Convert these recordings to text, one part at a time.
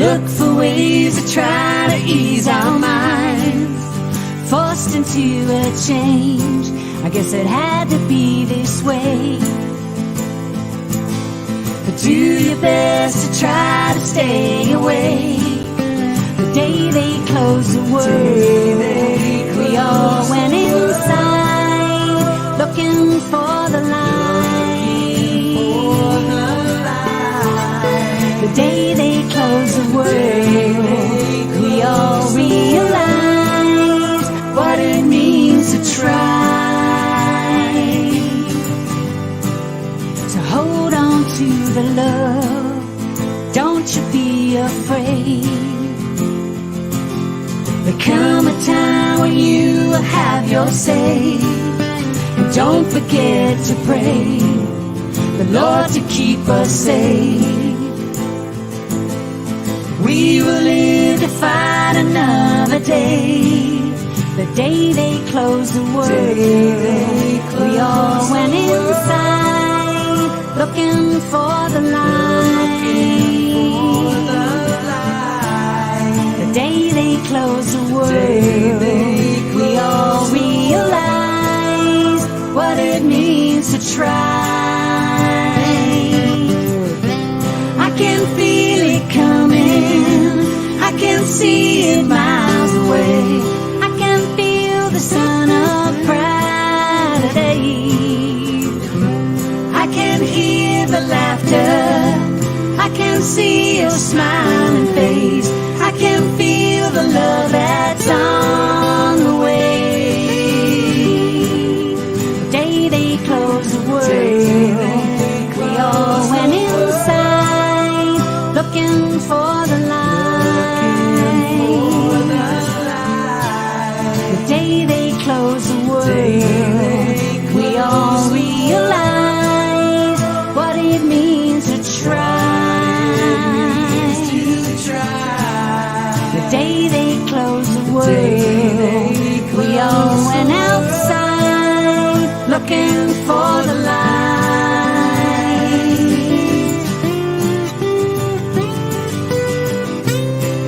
look for ways to try to ease our minds, forced into a change. I guess it had to be this way. But do your best to try to stay away. The day they closed the world, we all went inside, looking for the light. The day they closed the world, we all realized what it means to try. So hold on to the love, don't you be afraid. There'll come a time when you will have your say. And don't forget to pray the Lord to keep us safe. We will live to fight another day. The day they closed the world, we all went inside, looking for the light. The day they closed the world, we all realized what it means to try. I can feel it coming, I can see it miles away. I can feel the sun of brighter days. I can hear the laughter, I can see your smiling face. I can feel the love that's on the way. The day they closed the world, we all went inside, looking for the light. The day they closed the world, we all realized what it means to try. The day they closed the world, we all went outside, looking for the light.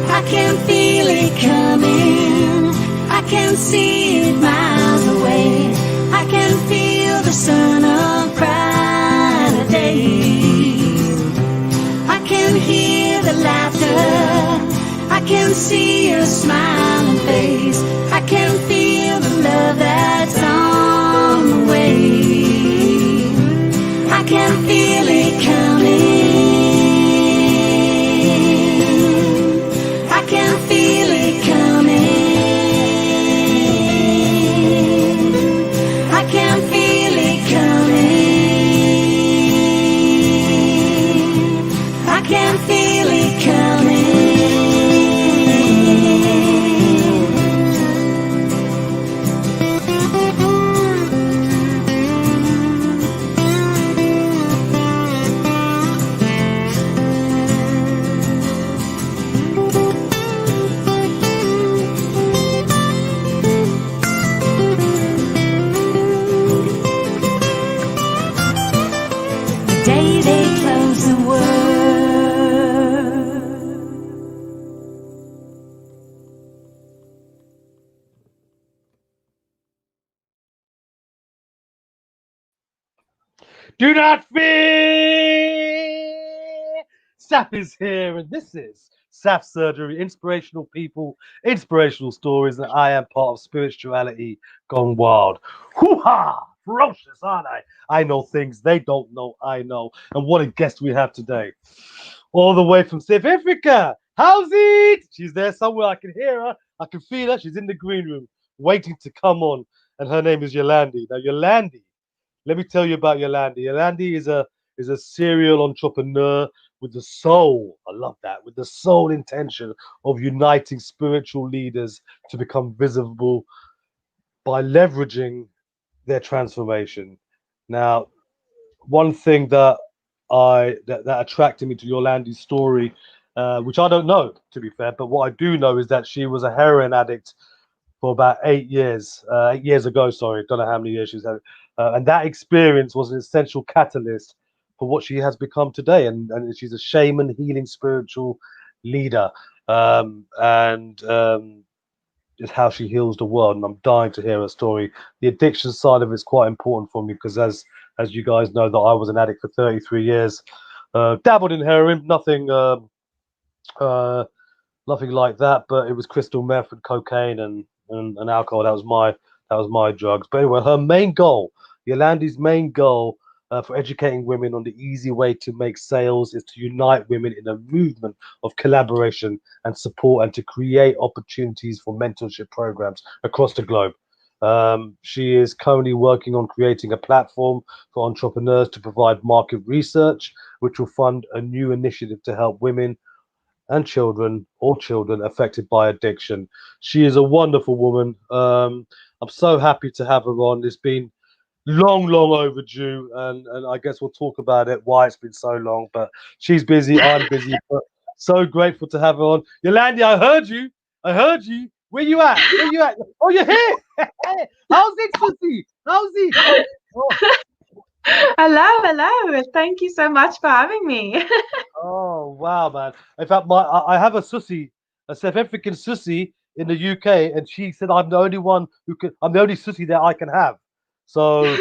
I can feel it coming, I can see it miles away. I can feel the sun of brighter days. I can hear the laughter, I can see your smiling face. I can feel the love that's on the way. I can feel it coming, I can feel it coming. I can feel it coming, I can feel it coming. The day they close the world. Do not fear! Saf is here, and this is Saf Surgery. Inspirational people, inspirational stories, and I am part of spirituality gone wild. Hoo-ha! Ferocious, aren't I? I know things they don't know, I know. And what a guest we have today. All the way from South Africa. How's it? She's there somewhere. I can hear her. I can feel her. She's in the green room, waiting to come on. And her name is Yolande. Now, Yolande, let me tell you about Yolande. Yolande is a serial entrepreneur with the soul. I love that. With the sole intention of uniting spiritual leaders to become visible by leveraging their transformation. Now, one thing that attracted me to Yolande's story, which I don't know, to be fair, but what I do know is that she was a heroin addict for about 8 years. 8 years ago, sorry, don't know how many years she's had. And that experience was an essential catalyst for what she has become today. And she's a shaman, healing spiritual leader, and is how she heals the world. And I'm dying to hear her story. The addiction side of it's quite important for me because, as you guys know, that I was an addict for 33 years, dabbled in heroin, uh, nothing like that, but it was crystal meth and cocaine and alcohol. That was my drugs. But anyway, her main goal, Yolande's main goal for educating women on the easy way to make sales is to unite women in a movement of collaboration and support and to create opportunities for mentorship programs across the globe. She is currently working on creating a platform for entrepreneurs to provide market research, which will fund a new initiative to help women and children, all children affected by addiction. She is a wonderful woman. I'm so happy to have her on. It's been long, long overdue, and I guess we'll talk about it why it's been so long. But she's busy, I'm busy, but so grateful to have her on. Yolande, I heard you. I heard you. Where you at? Where you at? Oh, you're here. How's it, Susie? How's it? Oh, Hello, hello. Thank you so much for having me. oh, wow, man. In fact, I have a Susie, a South African Susie in the UK, and she said I'm the only one who can. I'm the only Susie that I can have. So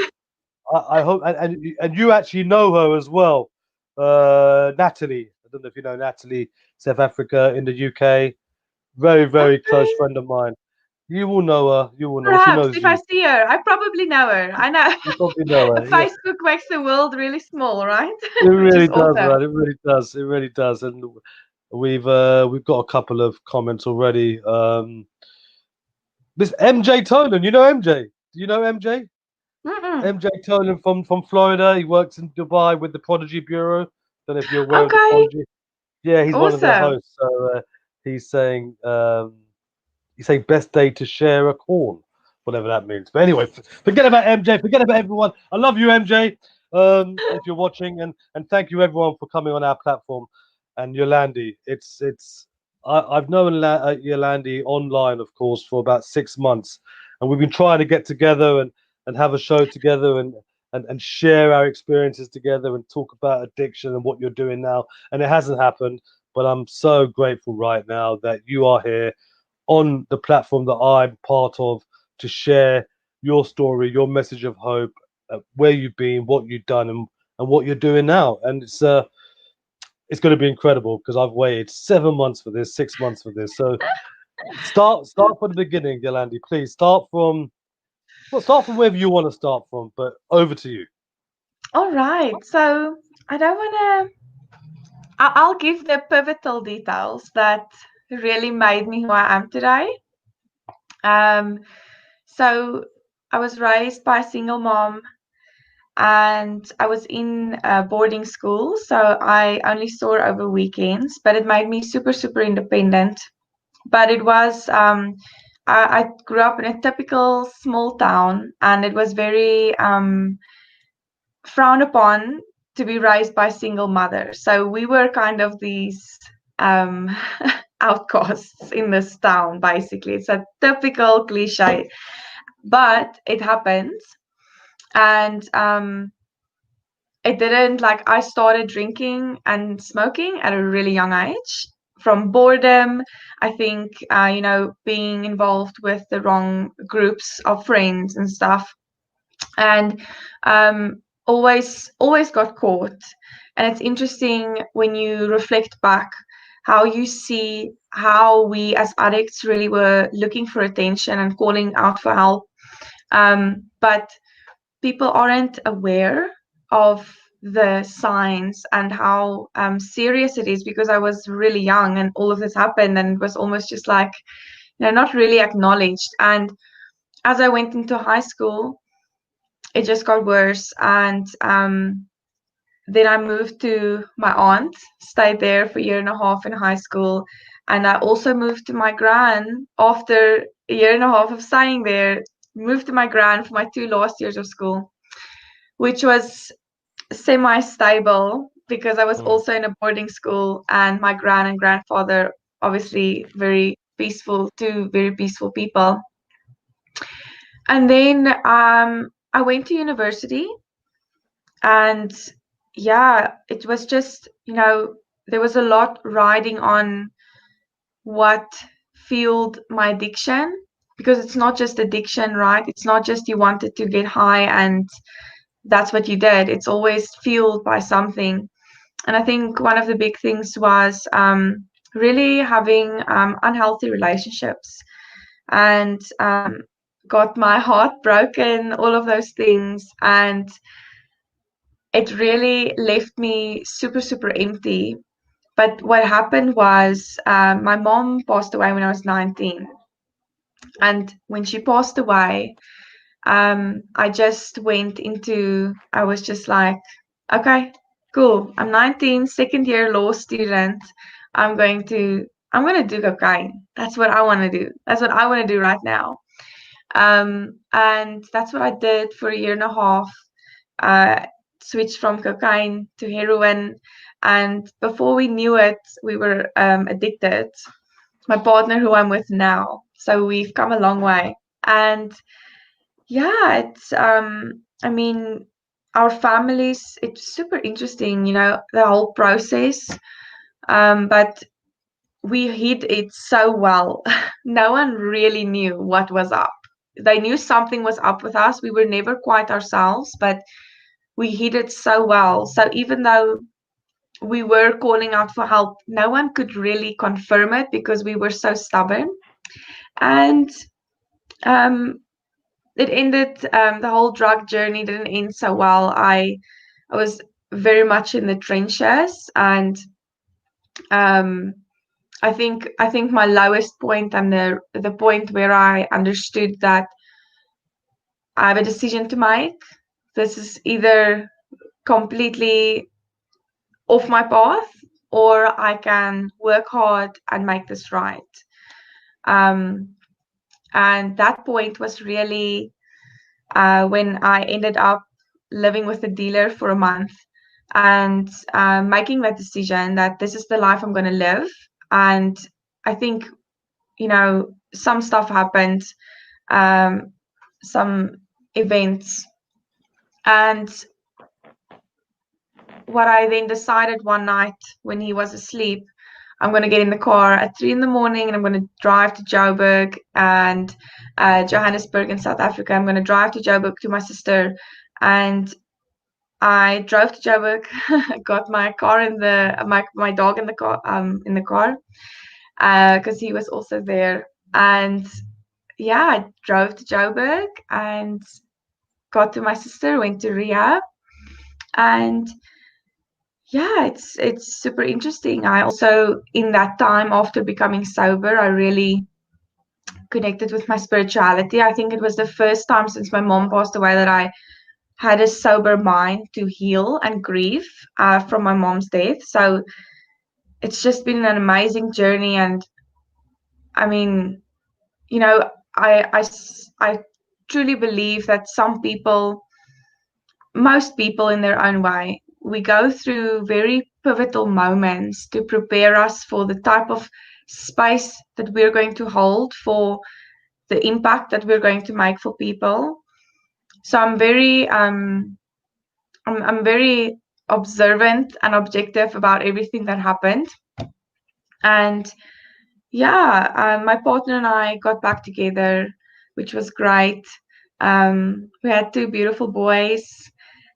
I hope, and you actually know her as well, Natalie. I don't know if you know Natalie, South Africa in the UK. Very, very close Okay. friend of mine. You will know her. You will know her. She Perhaps knows if I you. see her, I probably know her. I know. You probably know her. Yeah. Facebook makes the world really small, right? It Which is really does, awesome. man. It really does. It really does. And we've got a couple of comments already. This MJ Tolan, you know MJ? Do you know MJ? Mm-mm. MJ Tolan from Florida. He works in Dubai with the Prodigy Bureau. Don't know if you're aware of the Okay. Prodigy. Yeah, he's one of their Awesome. hosts. So he's saying best day to share a corn, whatever that means. But anyway, forget about MJ. Forget about everyone. I love you, MJ. If you're watching, and thank you everyone for coming on our platform. And Yolande, I've known Yolande online, of course, for about 6 months, and we've been trying to get together and have a show together and share our experiences together and talk about addiction and what you're doing now. And it hasn't happened, but I'm so grateful right now that you are here on the platform that I'm part of to share your story, your message of hope, where you've been, what you've done, and what you're doing now. And it's going to be incredible because I've waited 7 months for this, 6 months for this. So start from the beginning, Yolande. Please start from wherever you want to start from, but over to you. All right. So I don't want to. I'll give the pivotal details that really made me who I am today. Um, so I was raised by a single mom and I was in boarding school, so I only saw her over weekends, but it made me super, super independent. But it was, I grew up in a typical small town, and it was very frowned upon to be raised by single mothers. So we were kind of these um, outcasts in this town, basically. It's a typical cliche, but it happens. And it didn't like I started drinking and smoking at a really young age from boredom. I think, being involved with the wrong groups of friends and stuff, and always got caught. And it's interesting when you reflect back how you see how we as addicts really were looking for attention and calling out for help. But people aren't aware of the signs and how serious it is, because I was really young and all of this happened and it was almost just like, not really acknowledged. And as I went into high school, it just got worse. And then I moved to my aunt, stayed there for a year and a half in high school. And I also moved to my gran after a year and a half of staying there, moved to my gran for my 2 last years of school, which was semi-stable because I was Mm. also in a boarding school, and my gran and grandfather, obviously very peaceful, two very peaceful people. And then I went to university, and yeah, it was just, there was a lot riding on what fueled my addiction, because it's not just addiction, right? It's not just you wanted to get high and that's what you did. It's always fueled by something. And I think one of the big things was really having unhealthy relationships, and got my heart broken, all of those things. And it really left me super, super empty. But what happened was my mom passed away when I was 19. And when she passed away, I just went into, I was just like, okay, cool. I'm 19, second year law student. I'm going to do cocaine. That's what I want to do. That's what I want to do right now. And that's what I did for a year and a half. Uh, Switched from cocaine to heroin. And before we knew it, we were addicted. My partner, who I'm with now. So we've come a long way. And yeah, it's I mean, our families, it's super interesting, the whole process. But we hid it so well. No one really knew what was up. They knew something was up with us. We were never quite ourselves, but we hid it so well. So even though we were calling out for help, no one could really confirm it because we were so stubborn. And um, it ended, the whole drug journey didn't end so well. I was very much in the trenches, and um, I think my lowest point, and the point where I understood that I have a decision to make. This is either completely off my path, or I can work hard and make this right. Um, and that point was really when I ended up living with a dealer for a month, and making that decision that this is the life I'm going to live. And I think, some stuff happened, um, some events. And what I then decided one night when he was asleep, I'm going to get in the car at 3 in the morning, and I'm going to drive to Joburg and Johannesburg in South Africa. I'm going to drive to Joburg to my sister. And I drove to Joburg, got my car in my dog in the car, because he was also there. And yeah, I drove to Joburg and got to my sister, went to rehab. And yeah, it's super interesting. I also, in that time after becoming sober, I really connected with my spirituality. I think it was the first time since my mom passed away that I had a sober mind to heal and grieve from my mom's death. So it's just been an amazing journey. And I mean, you know, I truly believe that most people in their own way, we go through very pivotal moments to prepare us for the type of space that we're going to hold, for the impact that we're going to make for people. So I'm very observant and objective about everything that happened. And yeah, my partner and I got back together, which was great. We had two beautiful boys.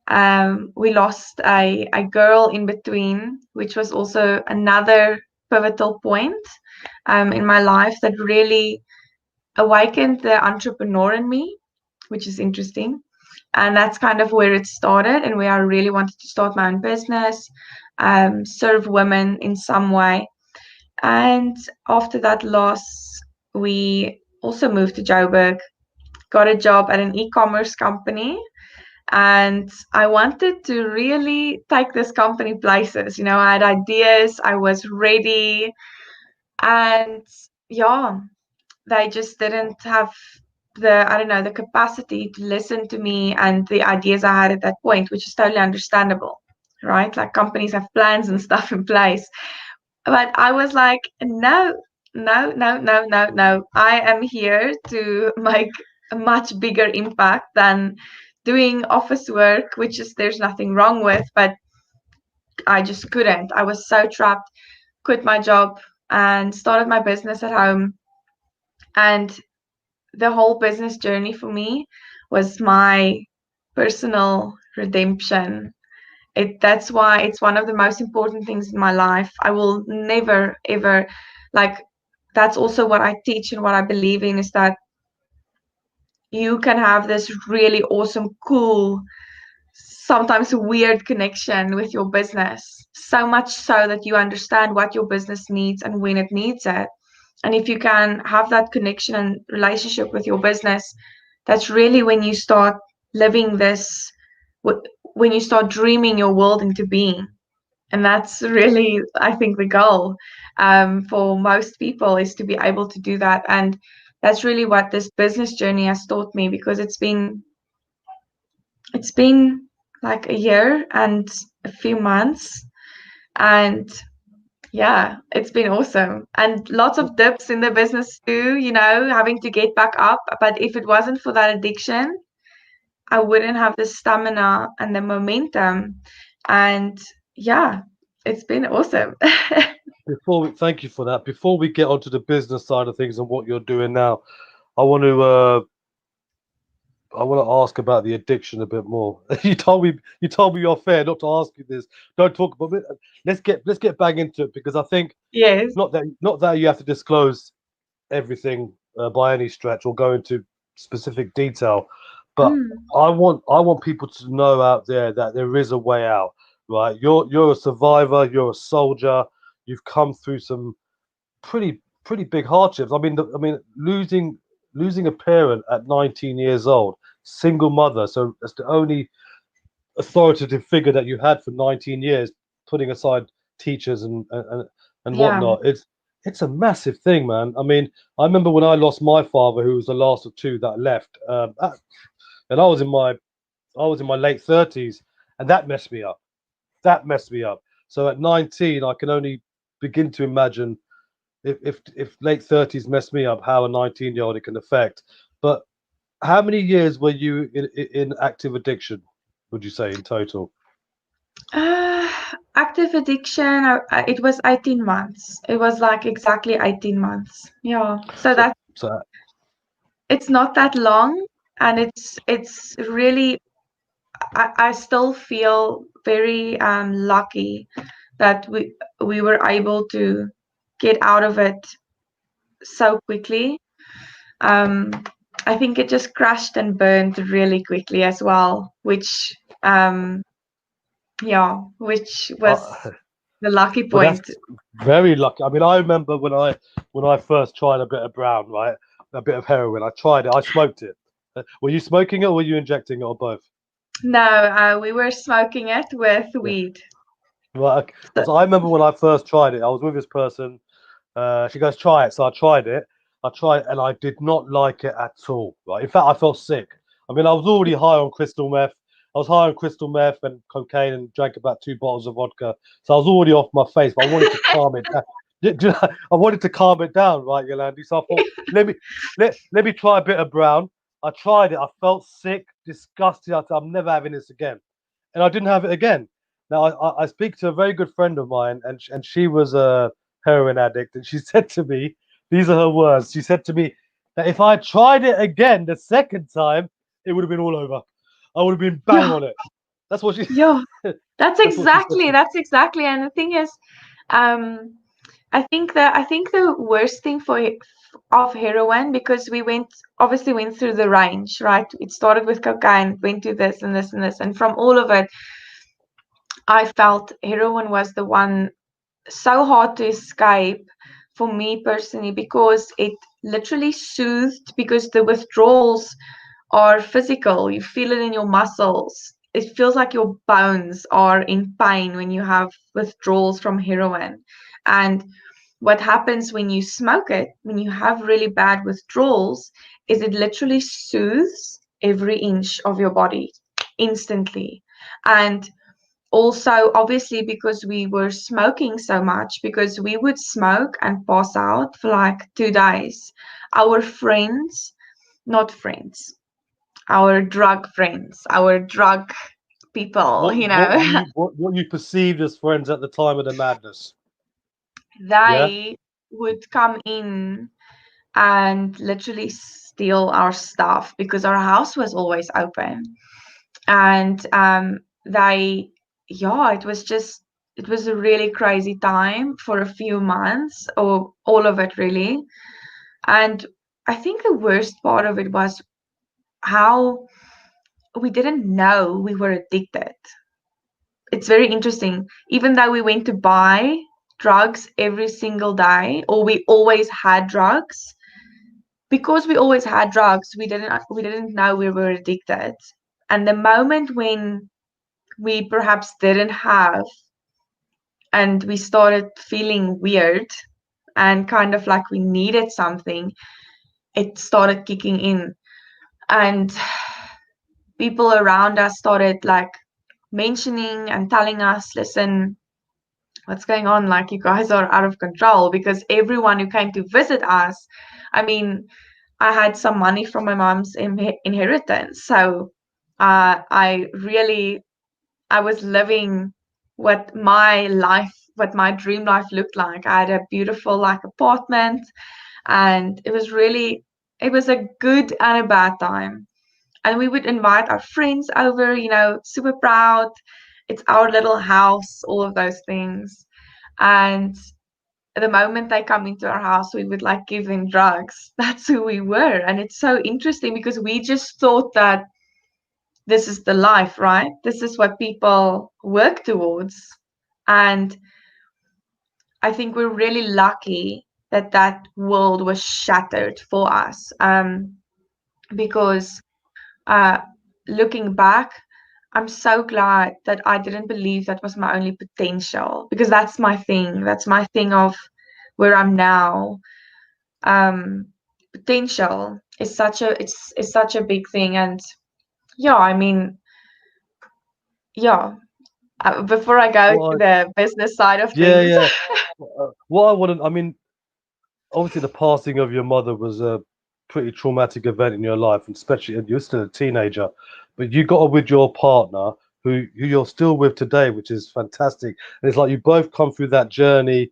We lost a girl in between, which was also another pivotal point in my life that really awakened the entrepreneur in me, which is interesting. And that's kind of where it started, and where I really wanted to start my own business, serve women in some way. And after that loss, we also moved to Joburg, got a job at an e-commerce company, and I wanted to really take this company places. I had ideas, I was ready, and yeah, they just didn't have the capacity to listen to me and the ideas I had at that point, which is totally understandable, right? Like, companies have plans and stuff in place. But I was like, no, no, no, no, no, no. I am here to make a much bigger impact than doing office work, which is, there's nothing wrong with, but I just couldn't. I was so trapped, quit my job and started my business at home. And the whole business journey for me was my personal redemption. That's why it's one of the most important things in my life. I will never ever, like, that's also what I teach and what I believe in, is that you can have this really awesome, cool, sometimes weird connection with your business, so much so that you understand what your business needs and when it needs it. And if you can have that connection and relationship with your business, that's really when you start living this, when you start dreaming your world into being. And that's really, I think, the goal, for most people, is to be able to do that. And that's really what this business journey has taught me, because it's been like a year and a few months, and yeah, it's been awesome. And lots of dips in the business too, having to get back up. But if it wasn't for that addiction, I wouldn't have the stamina and the momentum. And yeah, it's been awesome. Thank you for that. Before we get onto the business side of things and what you're doing now, I want to ask about the addiction a bit more. You told me you're fair not to ask you this. Don't talk about it. Let's get back into it, because I think Yes. not that you have to disclose everything by any stretch or go into specific detail, but Mm, I want people to know out there that there is a way out. Right? You're a survivor. You're a soldier. You've come through some pretty big hardships. I mean, losing a parent at 19 years old, single mother. So that's the only authoritative figure that you had for 19 years, putting aside teachers and yeah. whatnot. It's a massive thing, man. I mean, I remember when I lost my father, who was the last of two that left, and I was in my late 30s, and that messed me up. That messed me up. So at 19, I can only begin to imagine if late 30s mess me up, how a 19-year-old it can affect. But how many years were you in active addiction, would you say, in total? Uh, Active addiction, it was 18 months. It was like exactly 18 months. Yeah. So So, that so it's not that long, and it's really, I still feel very lucky that we were able to get out of it so quickly. Um, I think it just crashed and burned really quickly as well, which yeah, which was uh, the lucky well, that's point. very lucky. I mean, I remember when I first tried a bit of brown, right, a bit of heroin. I tried it. I smoked it. Were you smoking it or were you injecting it, or both? No, we were smoking it with Yeah. weed. Right. Okay. So, So I remember when I first tried it. I was with this person. She goes, try it. So I tried it. I tried it and I did not like it at all. Right. In fact, I felt sick. I mean, I was already high on crystal meth. I was high on crystal meth and cocaine and drank about 2 bottles of vodka. So I was already off my face, but I wanted to calm it down. I wanted to calm it down, right, Yolande? So I thought, let me try a bit of brown. I tried it. I felt sick, disgusted. I thought, I'm never having this again. And I didn't have it again. Now I speak to a very good friend of mine, and she was a heroin addict, and she said to me, these are her words. She said to me that if I tried it again the second time, it would have been all over. I would have been bang yeah, on it. That's what she. yeah, that's That's what she said exactly, to me. that's exactly. And the thing is, um, I think the worst thing of heroin, because we went through the range, right? It started with cocaine, went to this and this and this, and from all of it, I felt heroin was the one so hard to escape for me personally, because it literally soothed, because the withdrawals are physical. You feel it in your muscles. It feels like your bones are in pain when you have withdrawals from heroin. And what happens when you smoke it, when you have really bad withdrawals, is it literally soothes every inch of your body instantly. And also, obviously, because we were smoking so much, because we would smoke and pass out for like 2 days. Our friends, not friends, our drug friends, our drug people, What you what know. you what you perceived as friends at the time of the madness. Yeah. They would come in and literally steal our stuff because our house was always open. And they, yeah, it was a really crazy time for a few months, or all of it really. And I think the worst part of it was how we didn't know we were addicted. It's very interesting. Even though we went to buy drugs every single day, or we always had drugs, because we always had drugs, we didn't know we were addicted. And the moment when we perhaps didn't have, and we started feeling weird and kind of like we needed something, it started kicking in. And people around us started like mentioning and telling us, listen, what's going on? Like, you guys are out of control. Because everyone who came to visit us, I mean, I had some money from my mom's inheritance. So I was living what my dream life looked like. I had a beautiful like apartment, and it was a good and a bad time. And we would invite our friends over, super proud. It's our little house, all of those things. And the moment they come into our house, we would like give them drugs. That's who we were. And it's so interesting because we just thought that this is the life, right? This is what people work towards. And I think we're really lucky that that world was shattered for us. Because uh, looking back, I'm so glad that I didn't believe that was my only potential, because that's my thing. That's my thing of where I'm now. Potential is such a big thing. And yeah, I mean, yeah. Before I go to What? the business side of Yeah, things, yeah. What I wouldn't. I mean, obviously, the passing of your mother was a pretty traumatic event in your life, and especially and you're still a teenager, but you got on with your partner, who you're still with today, which is fantastic. And it's like you both come through that journey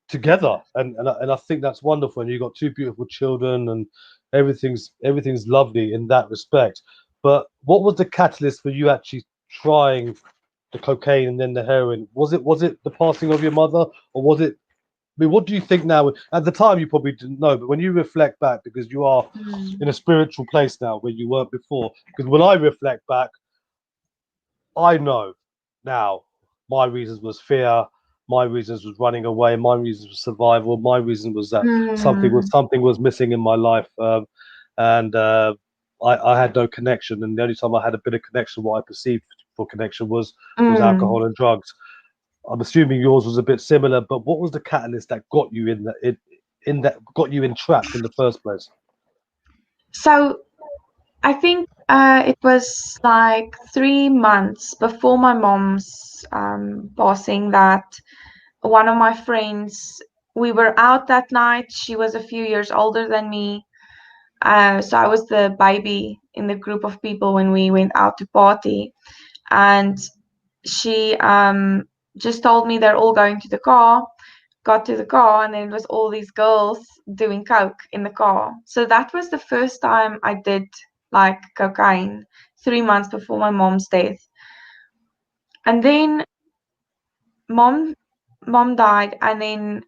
together, and I think that's wonderful. And you got two beautiful children, and everything's lovely in that respect. But what was the catalyst for you actually trying the cocaine and then the heroin? Was it the passing of your mother, or was it? I mean, what do you think now? At the time, you probably didn't know, but when you reflect back, because you are in a mm, spiritual place now where you weren't before. Because when I reflect back, I know now my reasons was fear, my reasons was running away, my reasons was survival, my reason was that mm, something was missing in my life, and I had no connection, and the only time I had a bit of connection, what I perceived for connection was mm. alcohol and drugs. I'm assuming yours was a bit similar, but what was the catalyst that got you in that got you entrapped in the first place? So I think it was like 3 months before my mom's passing that one of my friends, we were out that night. She was a few years older than me. So I was the baby in the group of people when we went out to party. And she just told me they're all going to the car, got to the car, and then it was all these girls doing coke in the car. So that was the first time I did like cocaine, 3 months before my mom's death. And then mom mom died, and then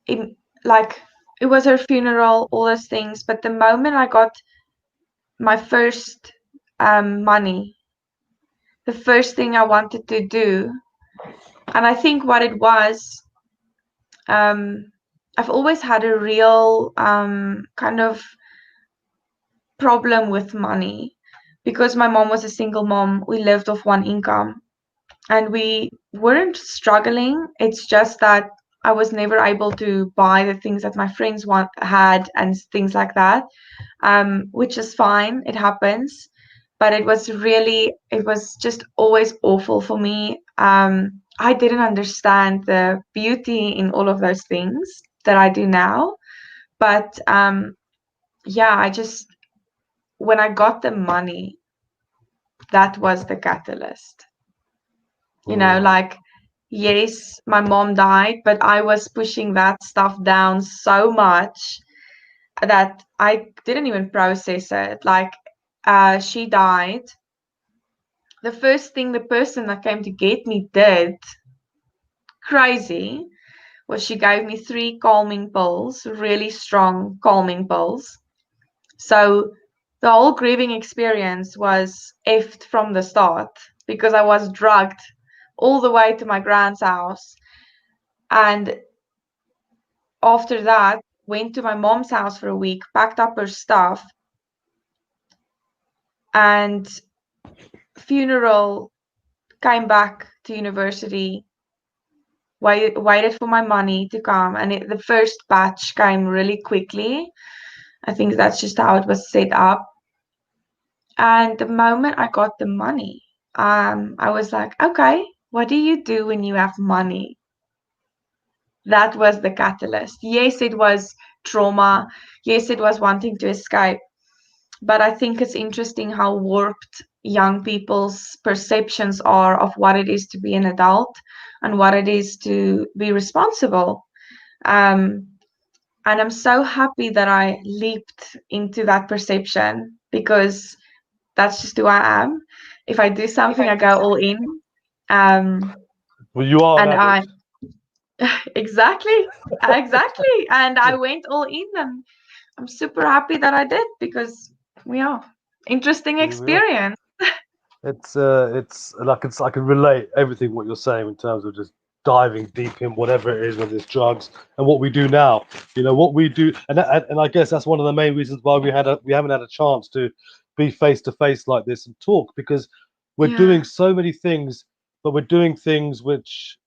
it, like it was her funeral, all those things. But the moment I got my first money, the first thing I wanted to do, and I think what it was, um, I've always had a real kind of problem with money because my mom was a single mom. We lived off one income and we weren't struggling. It's just that I was never able to buy the things that my friends had and things like that, which is fine. It happens. But it was just always awful for me. I didn't understand the beauty in all of those things that I do now. But yeah, when I got the money, that was the catalyst. Mm. Like, yes, my mom died, but I was pushing that stuff down so much that I didn't even process it. Like, she died. The first thing the person that came to get me did, crazy, was she gave me 3 calming pills, really strong calming pills. So the whole grieving experience was effed from the start because I was drugged all the way to my grand's house. And after that, went to my mom's house for a week, packed up her stuff, and funeral, came back to university, waited for my money to come, and the first batch came really quickly. I think that's just how it was set up. And the moment I got the money, I was like, okay, what do you do when you have money? That was the catalyst. Yes, it was trauma. Yes, it was wanting to escape. But I think it's interesting how warped young people's perceptions are of what it is to be an adult and what it is to be responsible. Um, and I'm so happy that I leaped into that perception because that's just who I am. If I do something, I go all in. Um, Well, you are an and I addict. exactly, exactly. And I went all in, and I'm super happy that I did because yeah, interesting Yeah. experience. It's like I can relate everything what you're saying in terms of just diving deep in whatever it is, whether it's drugs and what we do now. What we do, and I guess that's one of the main reasons why we haven't had a chance to be face to face like this and talk, because we're Yeah. doing so many things, but we're doing things which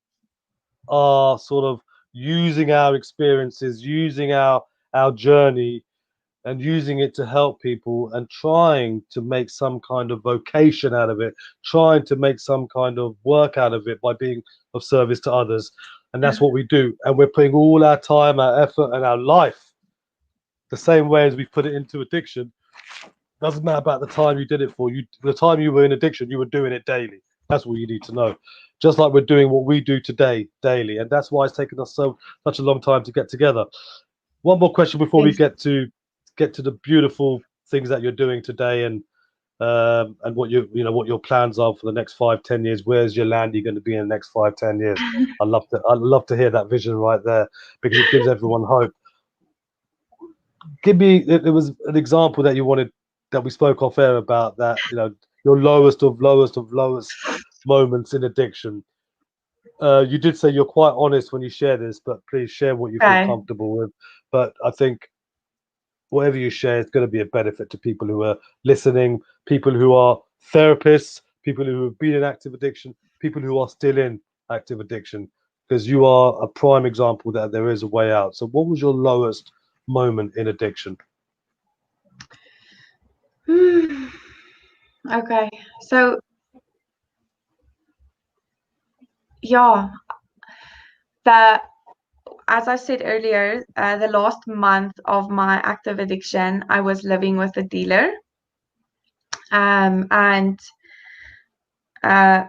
are sort of using our experiences, using our journey, and using it to help people and trying to make some kind of vocation out of it, trying to make some kind of work out of it by being of service to others. And that's what we do. And we're putting all our time, our effort, and our life the same way as we put it into addiction. Doesn't matter about the time you did it for. The time you were in addiction, you were doing it daily. That's what you need to know. Just like we're doing what we do today daily, and that's why it's taken us such a long time to get together. One more question before we Thanks. get to the beautiful things that you're doing today, and what your plans are for the next 5-10 years. Where's Yolandé going to be in the next 5-10 years? I'd love to hear that vision right there, because it gives everyone hope. Give me, there was an example that you wanted, that we spoke off air about, that your lowest of lowest of lowest moments in addiction. You did say you're quite honest when you share this, but please share what you feel Okay. comfortable with. But I think whatever you share is going to be a benefit to people who are listening, people who are therapists, people who have been in active addiction, people who are still in active addiction, because you are a prime example that there is a way out. So, what was your lowest moment in addiction? Okay. So yeah, the as I said earlier, the last month of my active addiction, I was living with a dealer. And uh,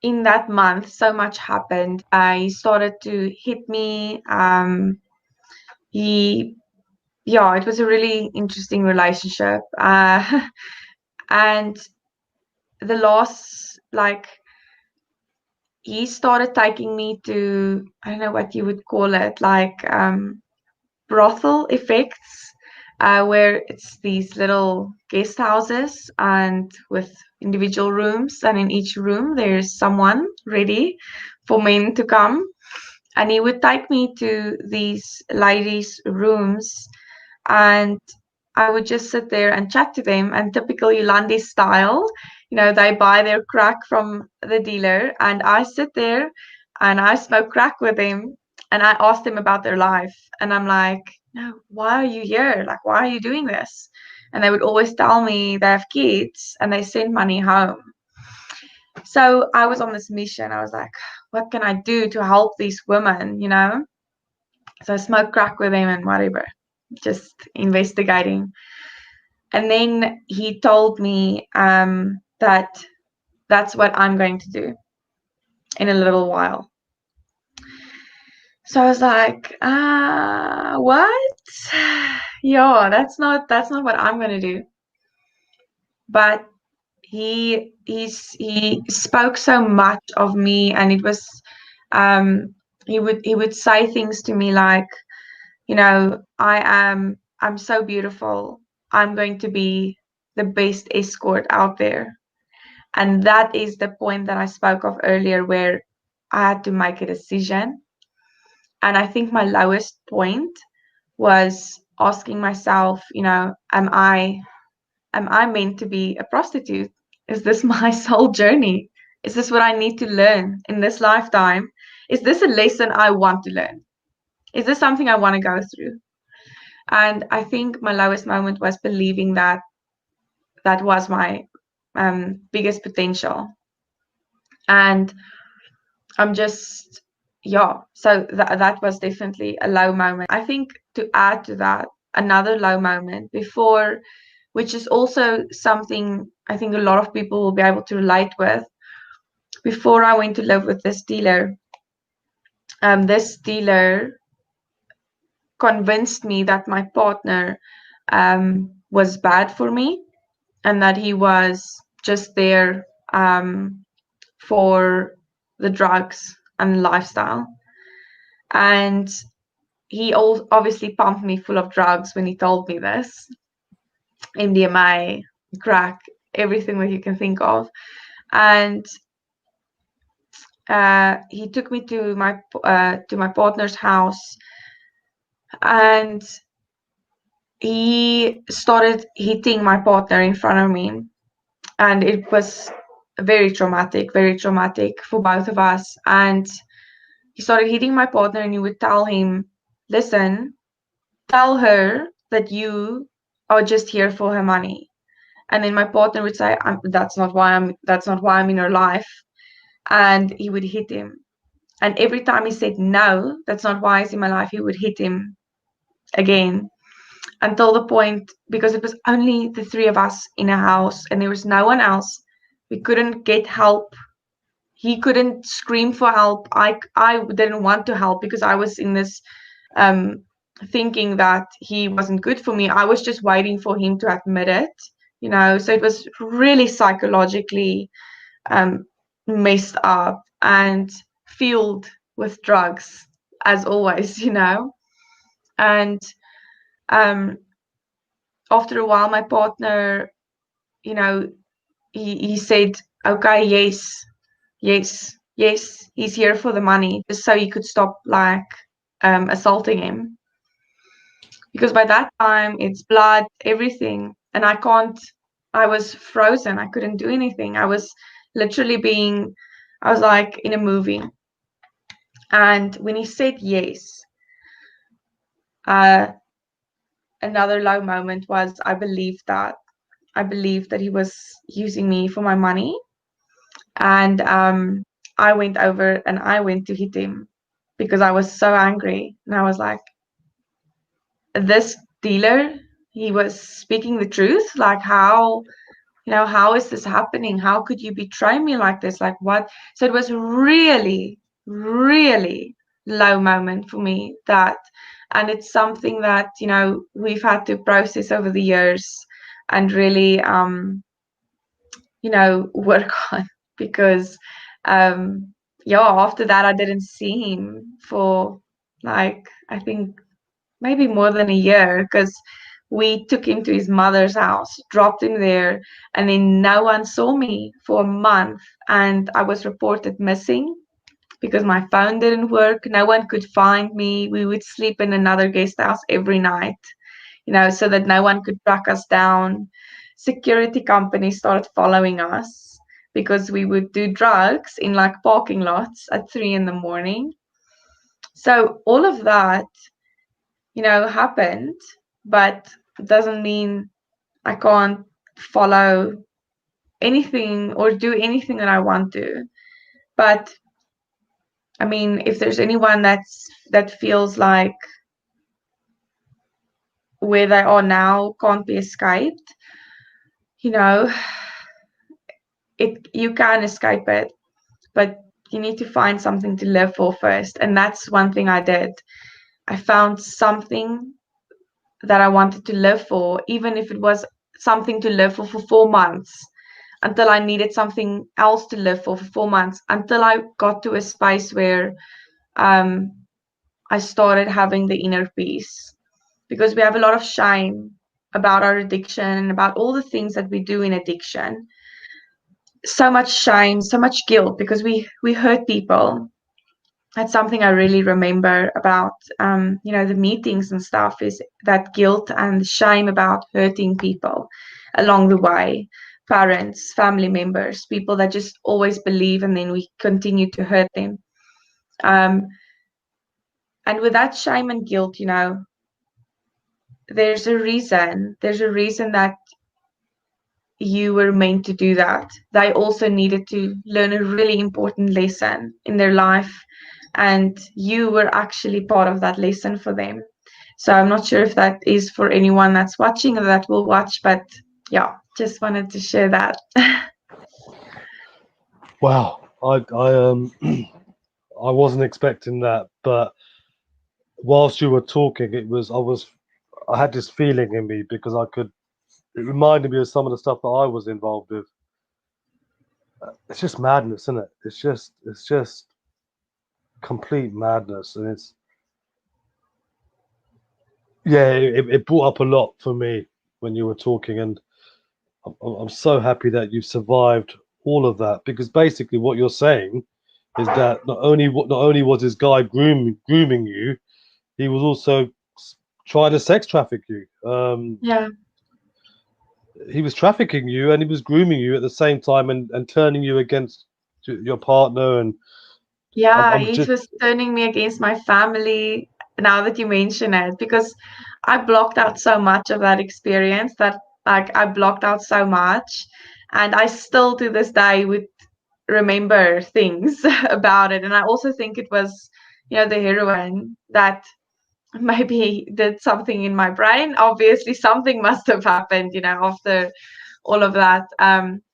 in that month, so much happened. He started to hit me. He, yeah, it was a really interesting relationship. And the loss, like, he started taking me to, I don't know what you would call it, like brothel effects, where it's these little guest houses and with individual rooms, and in each room there's someone ready for men to come. And he would take me to these ladies' rooms, and I would just sit there and chat to them. And typical Yolande style, they buy their crack from the dealer, and I sit there and I smoke crack with them, and I ask them about their life. And I'm like, no, why are you here? Like, why are you doing this? And they would always tell me they have kids and they send money home. So I was on this mission. I was like, what can I do to help these women? So I smoked crack with them and whatever, just investigating. And then he told me that that's what I'm going to do in a little while. So I was like, what? Yeah, that's not what I'm gonna do. But he spoke so much of me, and it was he would say things to me like, you know, I'm so beautiful. I'm going to be the best escort out there. And that is the point that I spoke of earlier, where I had to make a decision. And I think my lowest point was asking myself, you know, am I meant to be a prostitute? Is this my soul journey? Is this what I need to learn in this lifetime? Is this a lesson I want to learn? Is this something I want to go through? And I think my lowest moment was believing that that was my biggest potential. And I'm just, yeah, so that was definitely a low moment. I think to add to that, another low moment before, which is also something I think a lot of people will be able to relate with. Before I went to live with this dealer convinced me that my partner was bad for me, and that he was just there for the drugs and lifestyle. And he obviously pumped me full of drugs when he told me this. MDMA, crack, everything that you can think of. And he took me to my partner's house, and he started hitting my partner in front of me, and it was very traumatic for both of us. And he started hitting my partner, and he would tell him, listen, tell her that you are just here for her money. And then my partner would say, that's not why I'm in her life. And he would hit him. And every time he said, no, that's not why he's in my life, he would hit him again, until the point, because it was only the three of us in a house and there was no one else. We couldn't get help. He couldn't scream for help. I didn't want to help because I was in this thinking that he wasn't good for me. I was just waiting for him to admit it, you know. So it was really psychologically messed up and fueled with drugs, as always, you know. And after a while, my partner, you know, he said, okay, yes, he's here for the money, just so he could stop like assaulting him. Because by that time it's blood, everything, and I was frozen. I couldn't do anything. I was literally I was like in a movie. And when he said yes, another low moment was I believed that he was using me for my money. And I went over and I went to hit him because I was so angry. And I was like, this dealer, he was speaking the truth. Like, how, you know, how is this happening? How could you betray me like this? Like, what? So it was really, really low moment for me, that. And it's something that, you know, we've had to process over the years and really, you know, work on, because yeah, after that I didn't see him for like, I think maybe more than a year, because we took him to his mother's house, dropped him there, and then no one saw me for a month. And I was reported missing because my phone didn't work. No one could find me. We would sleep in another guest house every night, you know, so that no one could track us down. Security companies started following us because we would do drugs in like parking lots at 3 in the morning. So all of that, you know, happened, but it doesn't mean I can't follow anything or do anything that I want to. But I mean, if there's anyone that feels like where they are now can't be escaped, you know, you can escape it, but you need to find something to live for first. And that's one thing I did. I found something that I wanted to live for, even if it was something to live for 4 months, until I needed something else to live for 4 months, until I got to a space where um, I started having the inner peace. Because we have a lot of shame about our addiction and about all the things that we do in addiction. So much shame, so much guilt because we hurt people. That's something I really remember about, the meetings and stuff, is that guilt and shame about hurting people along the way. Parents, family members, people that just always believe and then we continue to hurt them. Um, and with that shame and guilt, there's a reason. There's a reason that you were meant to do that. They also needed to learn a really important lesson in their life, and you were actually part of that lesson for them. So I'm not sure if that is for anyone that's watching or that will watch, but yeah, just wanted to share that. Wow, I wasn't expecting that, but whilst you were talking, I had this feeling in me because it reminded me of some of the stuff that I was involved with. It's just madness, isn't it? It's just complete madness, and it brought up a lot for me when you were talking, and I'm so happy that you survived all of that, because basically what you're saying is that not only was this guy grooming you, he was also trying to sex traffic you. Yeah. He was trafficking you and he was grooming you at the same time, and turning you against your partner. And Yeah, I'm he just was turning me against my family now that you mention it, because I blocked out so much of that experience that like I blocked out so much, and I still to this day would remember things about it. And I also think it was, the heroin that maybe did something in my brain. Obviously, something must have happened, after all of that.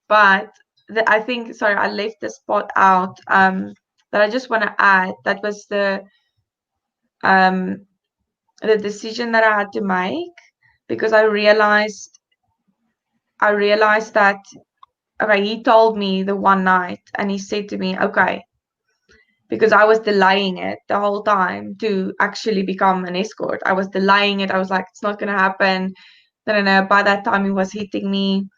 But I think, sorry, I left the spot out. That I just want to add. That was um, the decision that I had to make, because I realized that, okay, he told me the one night and he said to me, okay, because I was delaying it the whole time to actually become an escort. I was delaying it. I was like, it's not going to happen. No. By that time, he was hitting me.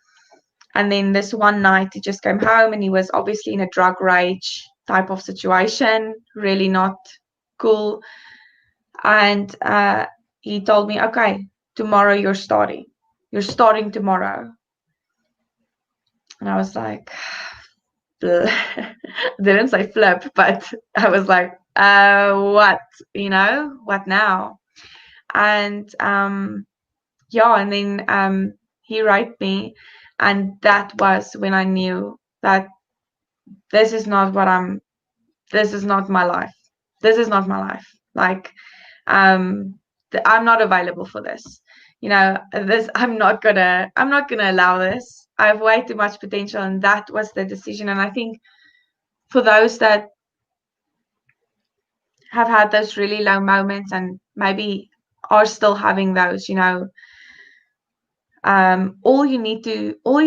And then this one night, he just came home and he was obviously in a drug rage type of situation, really not cool. And he told me, okay, tomorrow you're starting. You're starting tomorrow. And I was like, didn't say flip, but I was like, what, what now? And and then he raped me, and that was when I knew that this is not this is not my life. This is not my life. Like, I'm not available for this. I'm not gonna allow this. I have way too much potential, and that was the decision. And I think for those that have had those really low moments and maybe are still having those, all you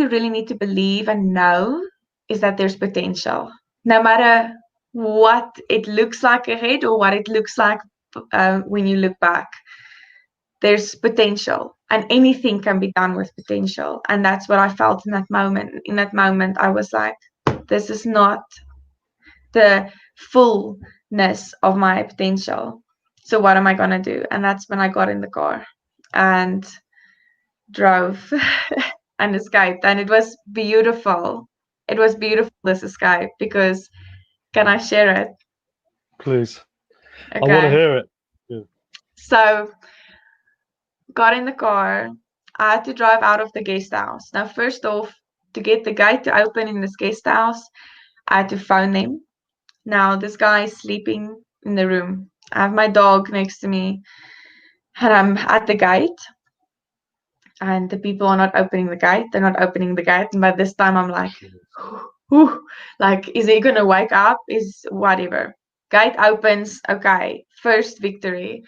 really need to believe and know is that there's potential. No matter what it looks like ahead or what it looks like when you look back, there's potential, and anything can be done with potential. And that's what I felt in that moment. In that moment, I was like, this is not the fullness of my potential. So what am I gonna do? And that's when I got in the car and drove and escaped. And it was beautiful. It was beautiful, this escape, because can I share it? please, I want to Okay. hear it. Yeah. So got in the car. I had to drive out of the guest house. Now, first off, to get the gate to open in this guest house, I had to phone them. Now, this guy is sleeping in the room. I have my dog next to me, and I'm at the gate. and the people are not opening the gate. They're not opening the gate. And by this time, I'm like, Jeez. like, is he going to wake up? Is whatever. Gate opens. Okay. First victory.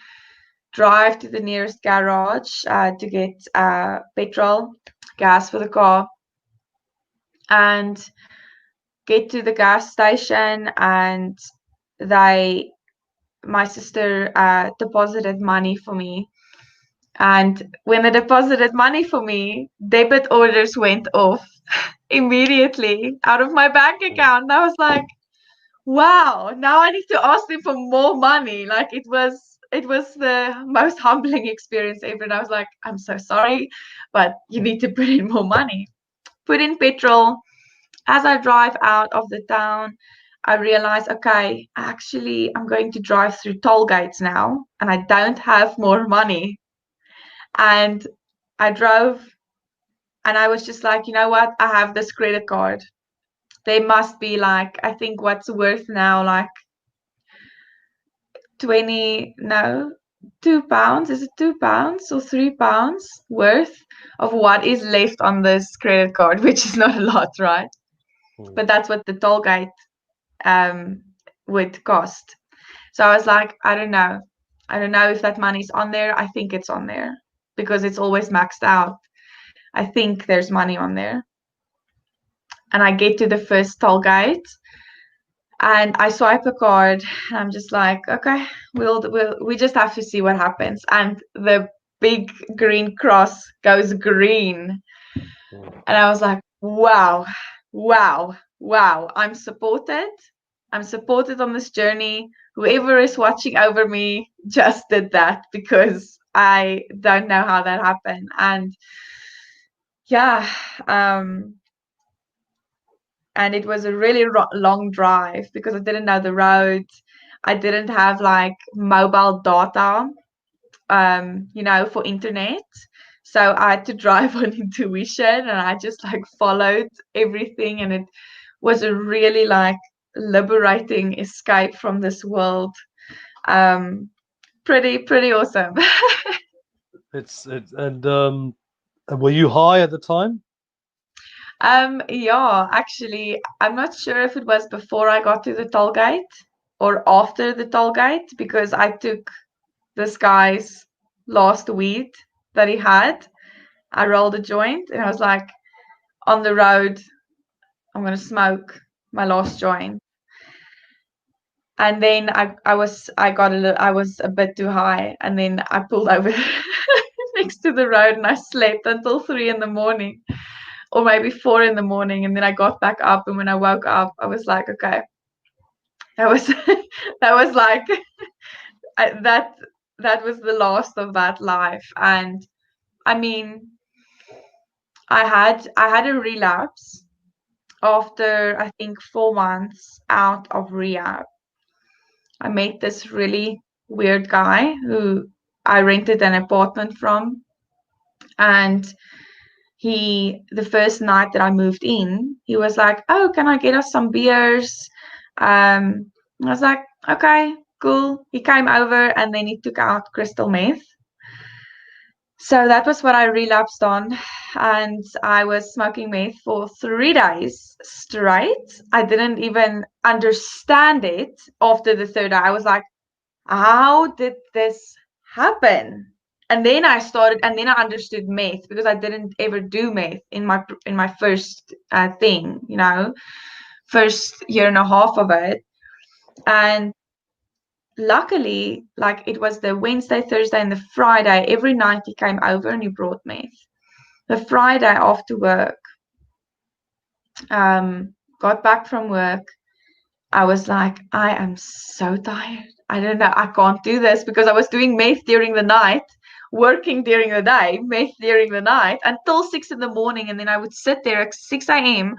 Drive to the nearest garage to get petrol, gas for the car, and get to the gas station. And my sister deposited money for me. And when they deposited money for me, debit orders went off immediately out of my bank account. And I was like, wow, now I need to ask them for more money. Like it was the most humbling experience ever. And I was like, I'm so sorry, but you need to put in more money. Put in petrol. As I drive out of the town, I realize, okay, actually I'm going to drive through toll gates now and I don't have more money. And I drove and I was just like, you know what? I have this credit card. They must be like, I think what's worth now, like 20, no, £2. Is it £2 or £3 worth of what is left on this credit card, which is not a lot, right? But that's what the toll gate would cost. So I was like, I don't know. I don't know if that money's on there. I think it's on there because it's always maxed out. I think there's money on there. And I get to the first toll gate and I swipe a card and I'm just like, okay, we just have to see what happens. And the big green cross goes green. And I was like, wow, I'm supported. I'm supported on this journey. Whoever is watching over me just did that because I don't know how that happened. And yeah, and it was a really long drive because I didn't know the road. I didn't have like mobile data, for internet. So I had to drive on intuition and I just like followed everything. And it was a really like liberating escape from this world. Pretty awesome. And were you high at the time? Yeah, actually, I'm not sure if it was before I got to the toll gate or after the toll gate because I took this guy's last weed that he had. I rolled a joint and I was like, on the road, I'm gonna smoke my last joint. And then I was a bit too high and then I pulled over next to the road and I slept until 3 in the morning or maybe 4 in the morning. And then I got back up and when I woke up, I was like, okay, that was that was like that was the last of that life. And I mean, I had a relapse after I think 4 months out of rehab. I met this really weird guy who I rented an apartment from. And the first night that I moved in, he was like, oh, can I get us some beers? I was like, okay, cool. He came over and then he took out crystal meth. So that was what I relapsed on. And I was smoking meth for 3 days straight. I didn't even understand it after the third day. I was like, how did this happen? And then I understood meth because I didn't ever do meth in my first thing, first year and a half of it. And luckily, like it was the Wednesday, Thursday, and the Friday, every night he came over and he brought meth. The Friday after work, got back from work, I was like, I am so tired. I don't know, I can't do this because I was doing meth during the night, working during the day, meth during the night until 6 in the morning. And then I would sit there at 6 a.m.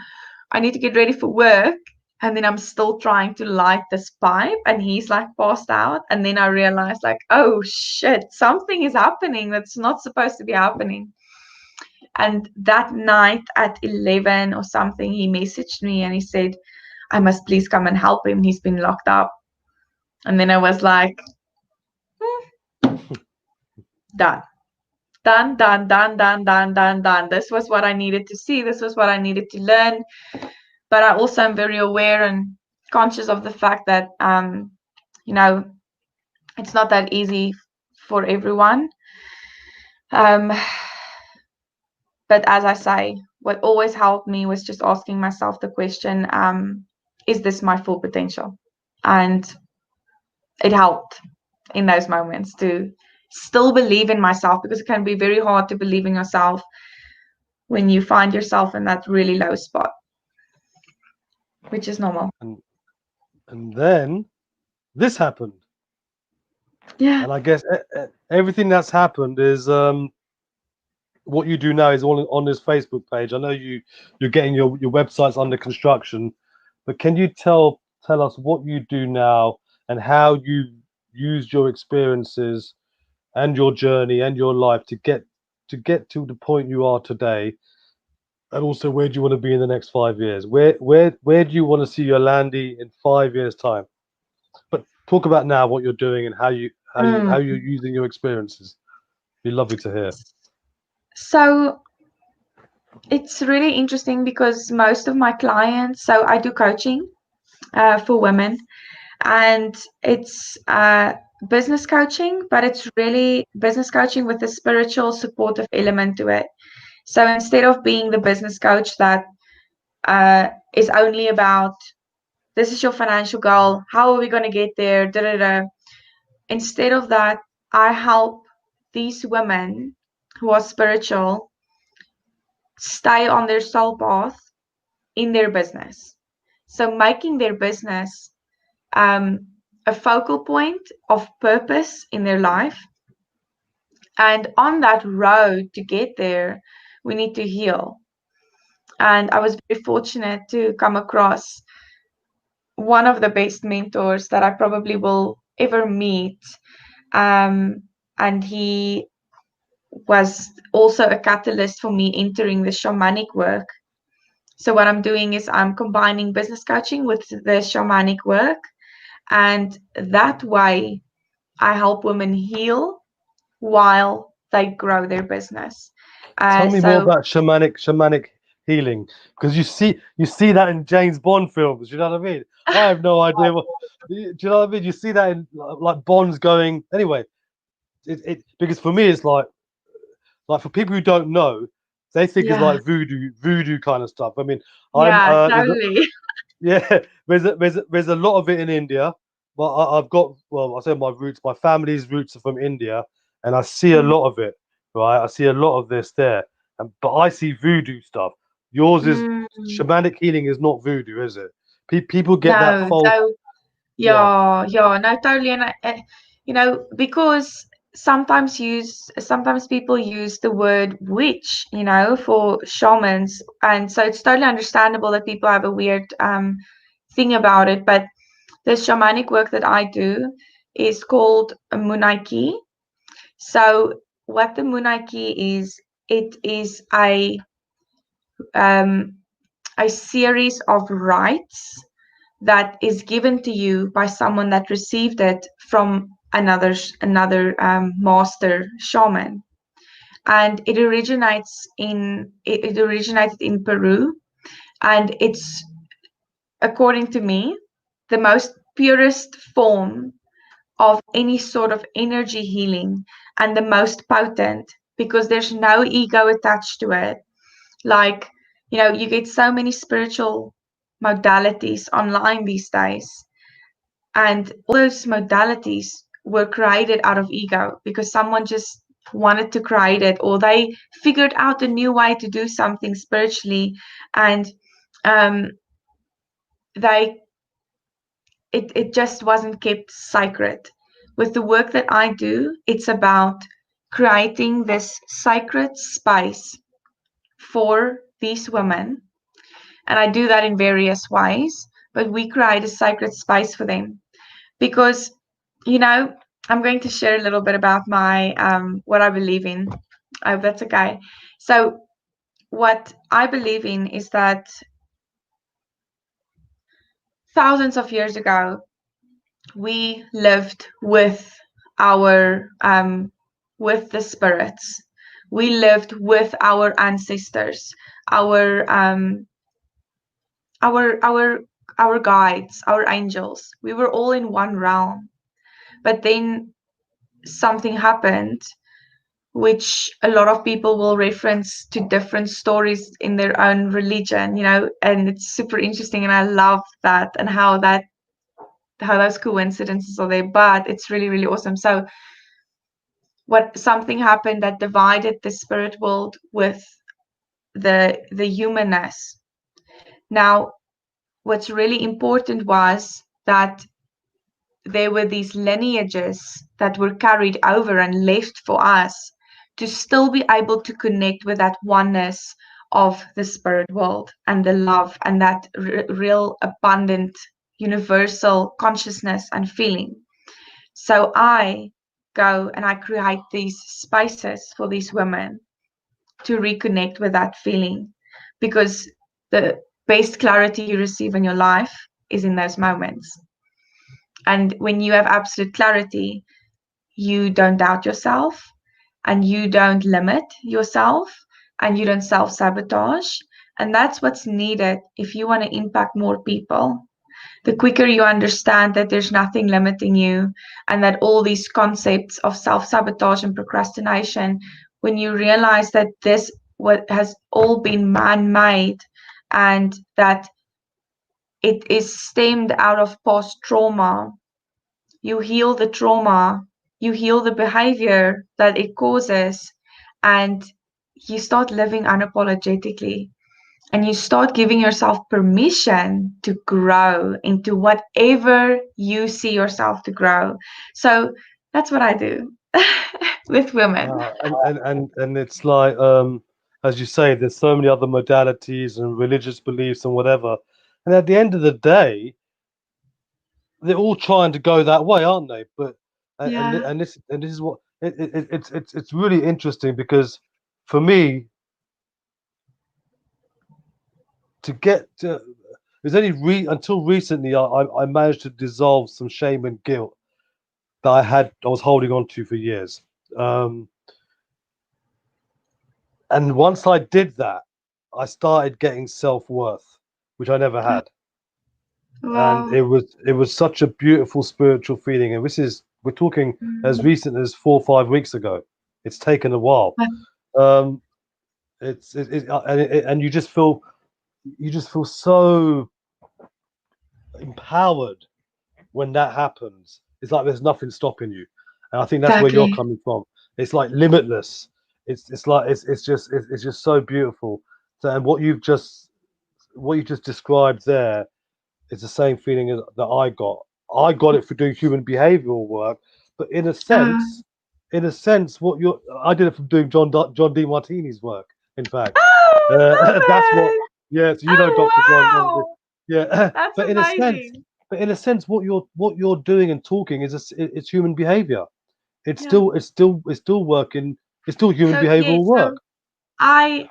I need to get ready for work. And then I'm still trying to light this pipe and he's like passed out. And then I realized like, oh shit, something is happening that's not supposed to be happening. And that night at 11 or something, he messaged me and he said, I must please come and help him. He's been locked up. And then I was like, done. done, done, done, done, done, done, done. This was what I needed to see. This was what I needed to learn. But I also am very aware and conscious of the fact that, you know, it's not that easy for everyone. But as I say, what always helped me was just asking myself the question, is this my full potential? And it helped in those moments to still believe in myself, because it can be very hard to believe in yourself when you find yourself in that really low spot, which is normal. And then this happened. Yeah. And I guess everything that's happened is what you do now is all on this Facebook page. I know you're getting your websites under construction, but can you tell us what you do now and how you used your experiences and your journey and your life to get to the point you are today, and also where do you want to be in the next 5 years? Where do you want to see Yolande in 5 years' time? But talk about now what you're doing and how you're using your experiences. Be lovely to hear. So it's really interesting because most of my clients, so I do coaching for women, and it's business coaching, but it's really business coaching with a spiritual supportive element to it. So instead of being the business coach that is only about, this is your financial goal, how are we going to get there, da, da, da. Instead of that, I help these women who are spiritual stay on their soul path in their business. So making their business a focal point of purpose in their life. And on that road to get there, we need to heal. And I was very fortunate to come across one of the best mentors that I probably will ever meet. And he was also a catalyst for me entering the shamanic work. So what I'm doing is I'm combining business coaching with the shamanic work. And that way I help women heal while they grow their business. Tell me more So about shamanic healing, because you see that in James Bond films. You know what I mean? I have no idea what. Do you know what I mean? You see that in like Bond's going anyway. It because for me it's like for people who don't know, they think it's yeah, like voodoo kind of stuff. I mean, I'm yeah, totally. yeah, there's a lot of it in India, but I've got, well, I say my roots, my family's roots are from India, and I see a Mm, lot of it, right? I see a lot of this there, and but I see voodoo stuff. Yours is mm, shamanic healing is not voodoo, is it? People get that no, false, so yeah. yeah, yeah, no, totally. And you know, because sometimes people use the word witch, you know, for shamans, and so it's totally understandable that people have a weird thing about it. But the shamanic work that I do is called a munaiki. So what the munaiki is, it is um, a series of rites that is given to you by someone that received it from another master shaman, and it originated in Peru, and it's, according to me, the most purest form of any sort of energy healing, and the most potent, because there's no ego attached to it. Like, you know, you get so many spiritual modalities online these days, and all those modalities were created out of ego because someone just wanted to create it, or they figured out a new way to do something spiritually, and um, they it just wasn't kept sacred. With the work that I do, it's about creating this sacred space for these women. And I do that in various ways, but we create a sacred space for them because, you know, I'm going to share a little bit about my what I believe in. I hope that's okay. So what I believe in is that thousands of years ago, we lived with our with the spirits. We lived with our ancestors, our our our our guides, our angels. We were all in one realm. But then something happened, which a lot of people will reference to different stories in their own religion, and it's super interesting, and I love that, and how those coincidences are there, but it's really, really awesome. So something happened that divided the spirit world with the humanness. Now, what's really important was that there were these lineages that were carried over and left for us to still be able to connect with that oneness of the spirit world and the love and that real abundant universal consciousness and feeling. So I go and I create these spaces for these women to reconnect with that feeling, because the best clarity you receive in your life is in those moments. And when you have absolute clarity, you don't doubt yourself, and you don't limit yourself, and you don't self-sabotage. And that's what's needed if you want to impact more people. The quicker you understand that there's nothing limiting you, and that all these concepts of self-sabotage and procrastination, when you realize that this what has all been man-made, and that it is stemmed out of past trauma, you heal the trauma, you heal the behavior that it causes, and you start living unapologetically. And you start giving yourself permission to grow into whatever you see yourself to grow. So that's what I do with women. And it's like, as you say, there's so many other modalities and religious beliefs and whatever. And at the end of the day, they're all trying to go that way, aren't they? But Yeah, and this is what it's really interesting, because for me to get to, it was only until recently I managed to dissolve some shame and guilt that I was holding on to for years. Um, and once I did that, I started getting self-worth, which I never had. And wow. it was such a beautiful spiritual feeling. And we're talking as Mm. recent as 4 or 5 weeks ago. It's taken a while. Um, and you just feel so empowered when that happens. It's like there's nothing stopping you, and I think that's where you're Exactly. coming from. It's like limitless. It's just so beautiful. So, and what you just described there is the same feeling that I got. I got it for doing human behavioral work, but Uh, in a sense, I did it from doing John D. Martini's work. In fact, oh, I love that's what. it. Yeah, so Oh, Dr. John, obviously. wow. Yeah, That's but amazing. in a sense, what you're doing and talking it's human behavior. It's Yeah. still it's still it's still working. It's still human So, yes, behavioral work. so I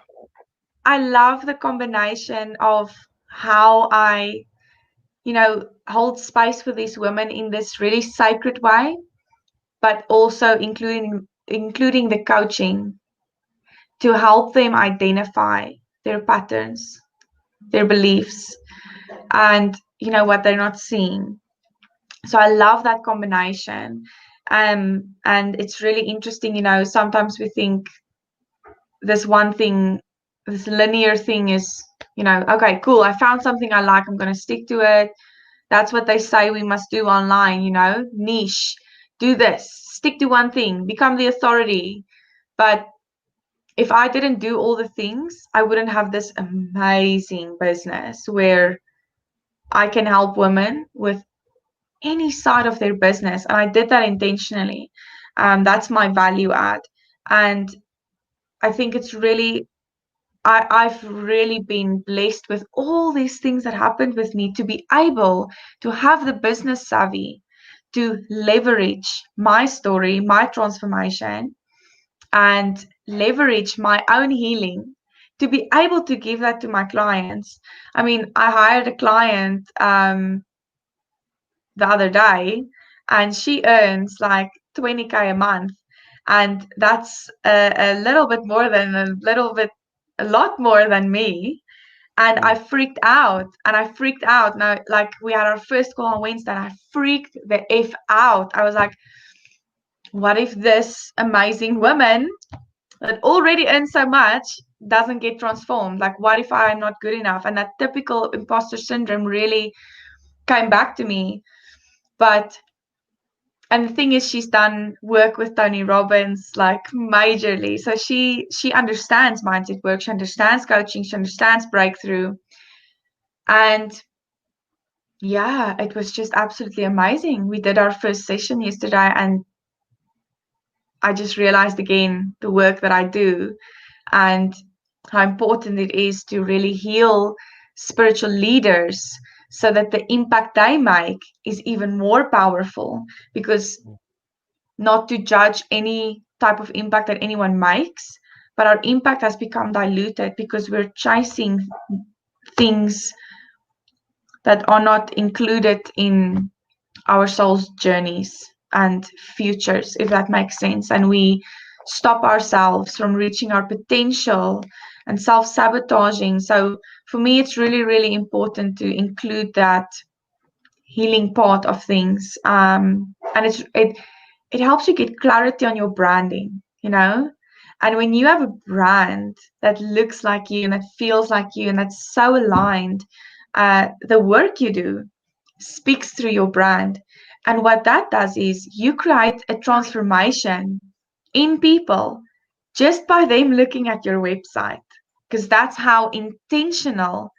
I love the combination of how I, hold space for these women in this really sacred way, but also including the coaching to help them identify their patterns, their beliefs, and what they're not seeing. So I love that combination. And it's really interesting, sometimes we think this one thing, this linear thing is, okay, cool, I found something I like, I'm going to stick to it. That's what they say we must do online, niche, do this, stick to one thing, become the authority. But if I didn't do all the things, I wouldn't have this amazing business where I can help women with any side of their business. And I did that intentionally. That's my value add. And I think it's really, I've really been blessed with all these things that happened with me to be able to have the business savvy to leverage my story, my transformation, and leverage my own healing to be able to give that to my clients. I mean, I hired a client the other day, and she earns like 20K a month. And that's a little bit more than a lot more than me. And I freaked out, and I freaked out. Now, like, we had our first call on Wednesday, and I freaked the F out. I was like, what if this amazing woman that already earns so much doesn't get transformed? Like, what if I'm not good enough? And that typical imposter syndrome really came back to me. But and the thing is, she's done work with Tony Robbins like majorly, so she understands mindset work, she understands coaching, she understands breakthrough. And yeah, it was just absolutely amazing. We did our first session yesterday, and I just realized again the work that I do and how important it is to really heal spiritual leaders so that the impact they make is even more powerful. Because not to judge any type of impact that anyone makes, but our impact has become diluted because we're chasing things that are not included in our soul's journeys and futures, if that makes sense. And we stop ourselves from reaching our potential and self-sabotaging. So for me, it's really, really important to include that healing part of things. And it helps you get clarity on your branding, you know? And when you have a brand that looks like you and that feels like you and that's so aligned, the work you do speaks through your brand. And what that does is you create a transformation in people just by them looking at your website, because that's how intentional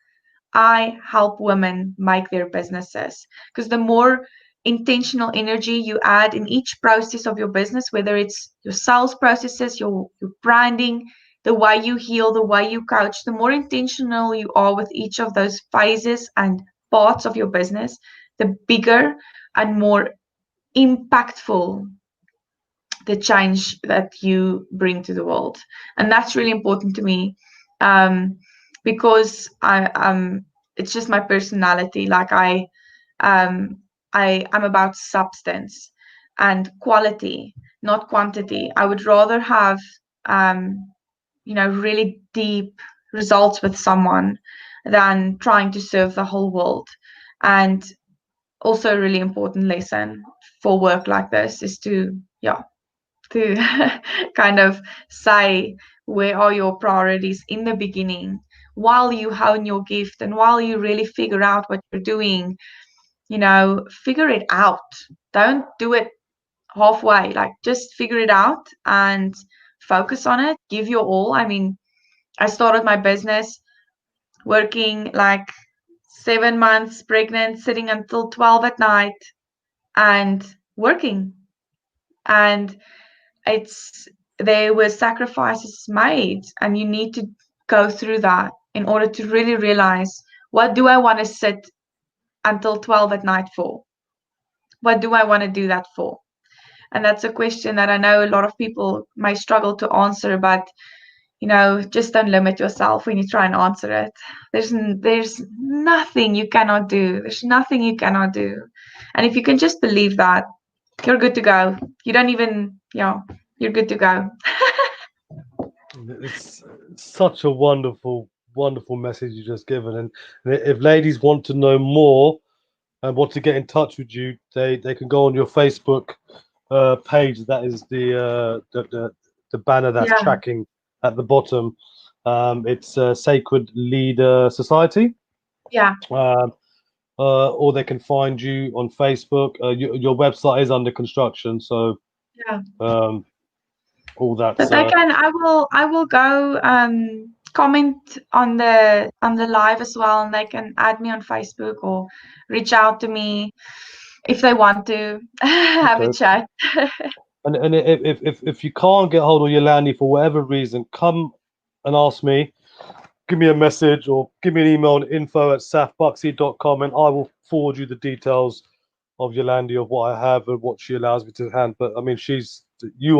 I help women make their businesses. Because the more intentional energy you add in each process of your business, whether it's your sales processes, your branding, the way you heal, the way you coach, the more intentional you are with each of those phases and parts of your business, the bigger and more impactful the change that you bring to the world. And that's really important to me, because it's just my personality. Like I'm about substance and quality, not quantity. I would rather have really deep results with someone than trying to serve the whole world. And also a really important lesson for work like this is to kind of say, where are your priorities in the beginning while you hone your gift and while you really figure out what you're doing. Figure it out. Don't do it halfway. Like, just figure it out and focus on it. Give your all. I mean, I started my business working like 7 months pregnant, sitting until 12 at night and working. And there were sacrifices made, and you need to go through that in order to really realize, what do I want to sit until 12 at night for? What do I want to do that for? And that's a question that I know a lot of people may struggle to answer, but just don't limit yourself when you try and answer it. There's nothing you cannot do. There's nothing you cannot do. And if you can just believe that, you're good to go. You don't even, you're good to go. It's such a wonderful, wonderful message you just given. And if ladies want to know more and want to get in touch with you, they can go on your Facebook page. That is the banner that's tracking at the bottom. It's Sacred Leader Society. Yeah. Or they can find you on Facebook. Your website is under construction, so all that. But they can. I will go comment on the live as well, and they can add me on Facebook or reach out to me if they want to have a chat. And if you can't get hold of Yolande for whatever reason, come and ask me. Give me a message or give me an email on info@safbuxy.com, and I will forward you the details of Yolande, of what I have and what she allows me to hand. But I mean, you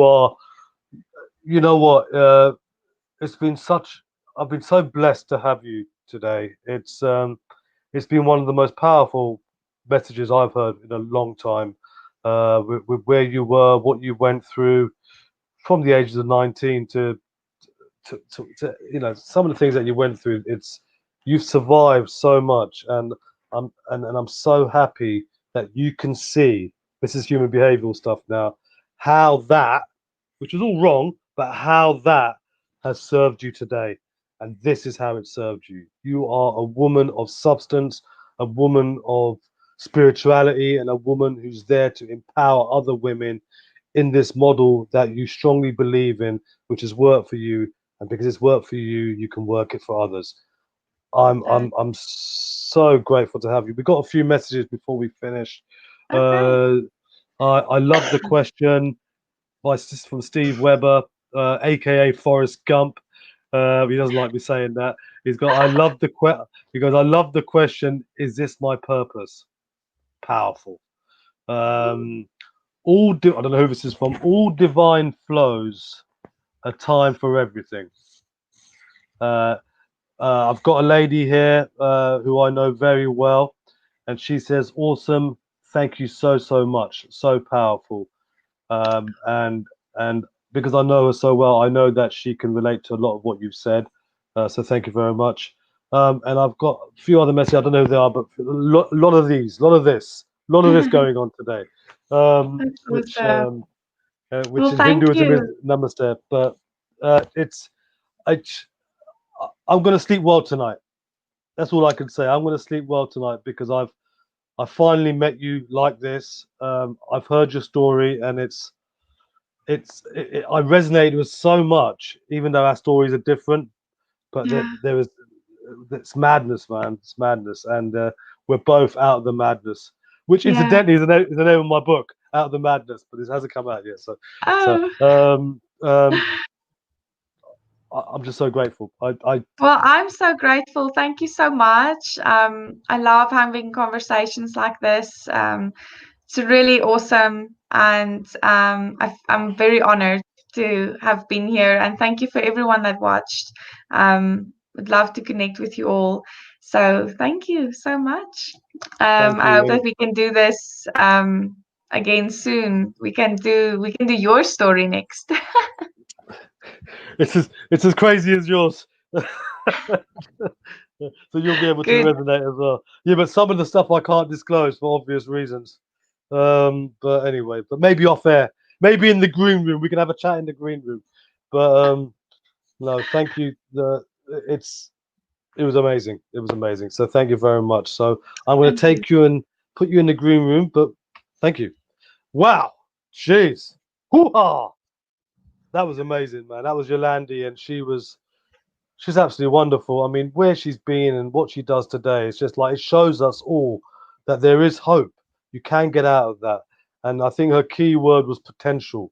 know what? I've been so blessed to have you today. It's been one of the most powerful messages I've heard in a long time. With where you were, what you went through, from the ages of 19 to some of the things that you went through. You've survived so much, and I'm so happy that you can see, this is human behavioral stuff now, how that, which was all wrong, but how that has served you today. And this is how it served you. You are a woman of substance, a woman of spirituality, and a woman who's there to empower other women in this model that you strongly believe in, which has worked for you. And because it's worked for you, you can work it for others. I'm so grateful to have you. We got a few messages before we finish. Okay. I love the question from Steve Weber, aka Forrest Gump. He doesn't like me saying that. He's got. I love the question. Is this my purpose? Powerful. Um, I don't know who this is from. All divine flows, a time for everything. Uh, I've got a lady here who I know very well, and she says, "Awesome, thank you so much, so powerful." And because I know her so well, I know that she can relate to a lot of what you've said. So thank you very much. And I've got a few other messages. I don't know who they are, but a lot of these, a lot of this going on today, um, That's which awesome. um, which Well, in thank Hinduism is you. namaste. But it's I, I'm going to sleep well tonight. That's all I can say. I'm going to sleep well tonight because I finally met you like this. I've heard your story, and I resonated with so much, even though our stories are different. But Yeah. there is it's madness, man. It's madness, and we're both out of the madness, which Yeah. incidentally is the name of my book, Out of the Madness, but it hasn't come out yet. So Oh. I'm just so grateful. I Well, I'm so grateful. Thank you so much. I love having conversations like this. It's really awesome, and I'm very honored to have been here. And thank you for everyone that watched. Would love to connect with you all. So thank you so much. thank I hope you. that we can do this again soon. We can do your story next. It's as crazy as yours. So you'll be able to Good. resonate as well. Yeah, but some of the stuff I can't disclose for obvious reasons. But anyway, but maybe off air, maybe in the green room, we can have a chat in the green room. But no, thank you. It's it was amazing. It was amazing. So thank you very much. So I'm going to Thank you. take you and put you in the green room. But thank you. Wow, jeez, hoo-ha! That was amazing, man. That was Yolande, and she's absolutely wonderful. I mean, where she's been and what she does today, it's just like it shows us all that there is hope. You can get out of that. And I think her key word was potential.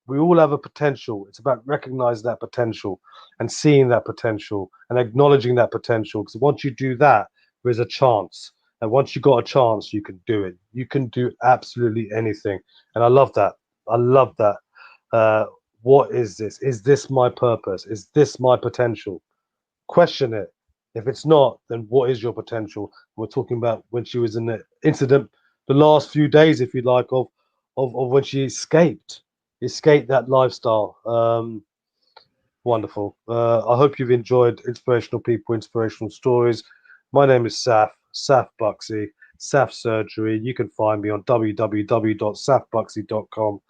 We all have a potential. It's about recognizing that potential and seeing that potential and acknowledging that potential. Because once you do that, there's a chance. And once you got a chance, you can do it. You can do absolutely anything. And I love that. I love that. Uh, what is this? Is this my purpose? Is this my potential? Question it. If it's not, then what is your potential? We're talking about when she was in the incident, the last few days, if you like, of when she escaped that lifestyle. Wonderful. I hope you've enjoyed Inspirational People, Inspirational Stories. My name is Saf Buxy, Saf Surgery. You can find me on www.safbuxy.com.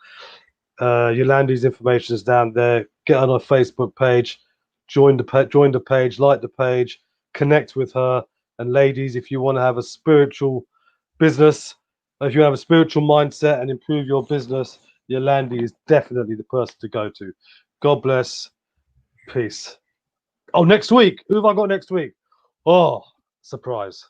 Yolande's information is down there. Get on our Facebook page, join the page, like the page, connect with her. And ladies, if you want to have a spiritual business, if you have a spiritual mindset and improve your business, Yolande is definitely the person to go to. God bless. Peace. Oh, next week. Who have I got next week? Oh, surprise.